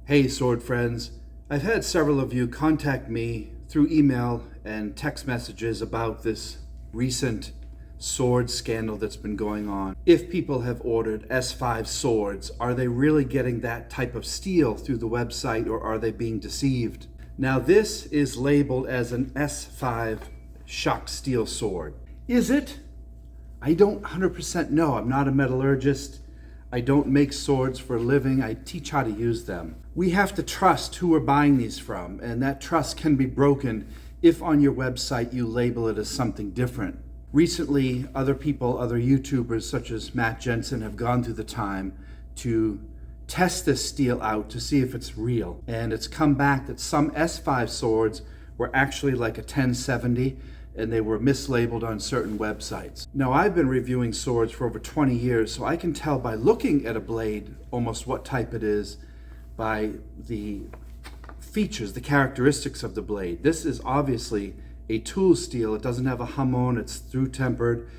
Hey, sword friends. I've had several of you contact me through email and text messages about this recent sword scandal that's been going on. If people have ordered S5 swords, are they really getting that type of steel through the website, or are they being deceived? Now, this is labeled as an S5 shock steel sword. Is it? I don't 100% know. I'm not a metallurgist. I don't make swords for a living. I teach how to use them. We have to trust who we're buying these from, and that trust can be broken if on your website you label it as something different. Recently, other people, other YouTubers such as Matt Jensen, have gone through the time to test this steel out to see if it's real. And it's come back that some S5 swords were actually like a 1070, and they were mislabeled on certain websites. Now, I've been reviewing swords for over 20 years, so I can tell by looking at a blade almost what type it is by the features, the characteristics of the blade. This is obviously a tool steel. It doesn't have a hamon, it's through tempered.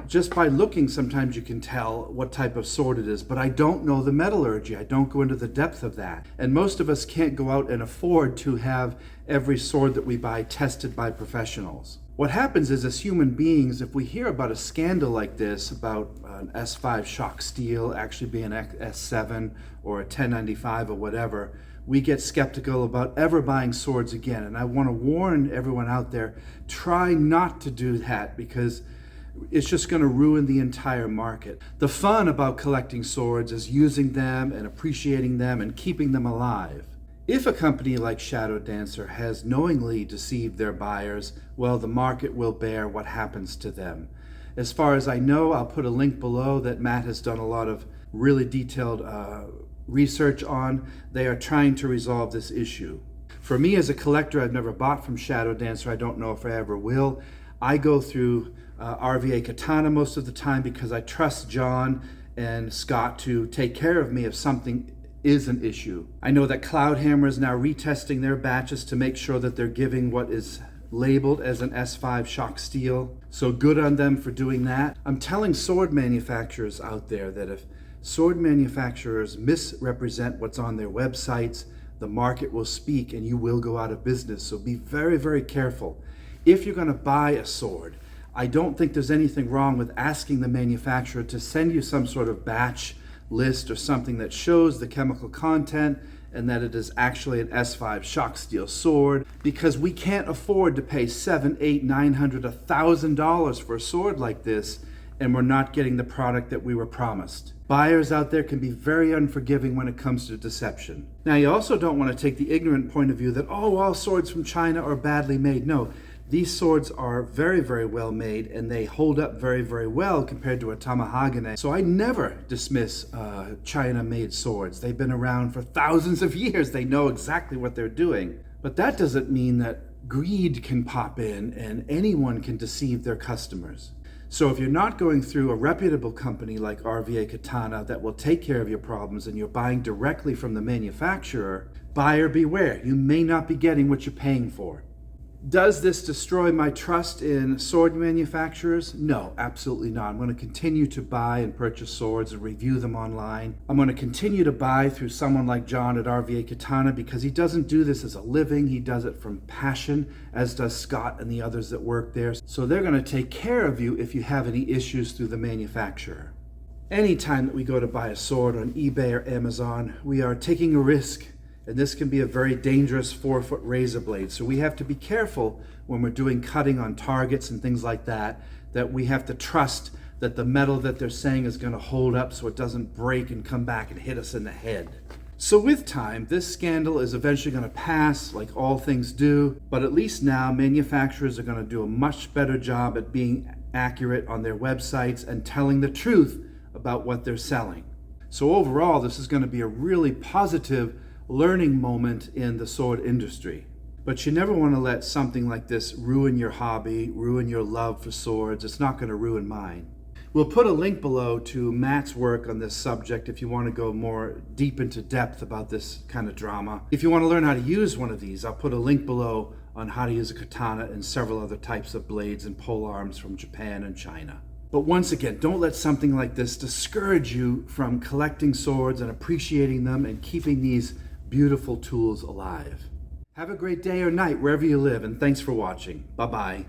Just by looking, sometimes you can tell what type of sword it is, but I don't know the metallurgy. I don't go into the depth of that. And most of us can't go out and afford to have every sword that we buy tested by professionals. What happens is, as human beings, if we hear about a scandal like this, about an S5 shock steel actually being an S7 or a 1095 or whatever, we get skeptical about ever buying swords again. And I want to warn everyone out there, try not to do that, because it's just going to ruin the entire market. The fun about collecting swords is using them and appreciating them and keeping them alive. If a company like Shadow Dancer has knowingly deceived their buyers, well, the market will bear what happens to them. As far as I know, I'll put a link below that Matt has done a lot of really detailed research on. They are trying to resolve this issue. For me as a collector, I've never bought from Shadow Dancer. I don't know if I ever will. I go through RVA Katana most of the time because I trust John and Scott to take care of me if something is an issue. I know that Cloudhammer is now retesting their batches to make sure that they're giving what is labeled as an S5 shock steel. So good on them for doing that. I'm telling sword manufacturers out there that if sword manufacturers misrepresent what's on their websites, the market will speak and you will go out of business. So be very, very careful. If you're going to buy a sword, I don't think there's anything wrong with asking the manufacturer to send you some sort of batch list or something that shows the chemical content and that it is actually an S5 shock steel sword, because we can't afford to pay $700, $800, $900, $1,000 for a sword like this, and we're not getting the product that we were promised. Buyers out there can be very unforgiving when it comes to deception. Now, you also don't want to take the ignorant point of view that, oh, all swords from China are badly made. No. These swords are very, very well made, and they hold up very, very well compared to a tamahagane. So I never dismiss China-made swords. They've been around for thousands of years. They know exactly what they're doing. But that doesn't mean that greed can pop in and anyone can deceive their customers. So if you're not going through a reputable company like RVA Katana that will take care of your problems, and you're buying directly from the manufacturer, buyer beware. You may not be getting what you're paying for. Does this destroy my trust in sword manufacturers? No, absolutely not. I'm going to continue to buy and purchase swords and review them online. I'm going to continue to buy through someone like John at RVA Katana, because he doesn't do this as a living. He does it from passion, as does Scott and the others that work there. So they're going to take care of you if you have any issues through the manufacturer. Anytime that we go to buy a sword on eBay or Amazon, we are taking a risk. And this can be a very dangerous 4-foot razor blade. So we have to be careful when we're doing cutting on targets and things like that, that we have to trust that the metal that they're saying is going to hold up so it doesn't break and come back and hit us in the head. So with time, this scandal is eventually going to pass, like all things do, but at least now manufacturers are going to do a much better job at being accurate on their websites and telling the truth about what they're selling. So overall, this is going to be a really positive learning moment in the sword industry. But you never want to let something like this ruin your hobby, ruin your love for swords. It's not going to ruin mine. We'll put a link below to Matt's work on this subject if you want to go more deep into depth about this kind of drama. If you want to learn how to use one of these, I'll put a link below on how to use a katana and several other types of blades and pole arms from Japan and China. But once again, don't let something like this discourage you from collecting swords and appreciating them and keeping these beautiful tools alive. Have a great day or night wherever you live, and thanks for watching. Bye-bye.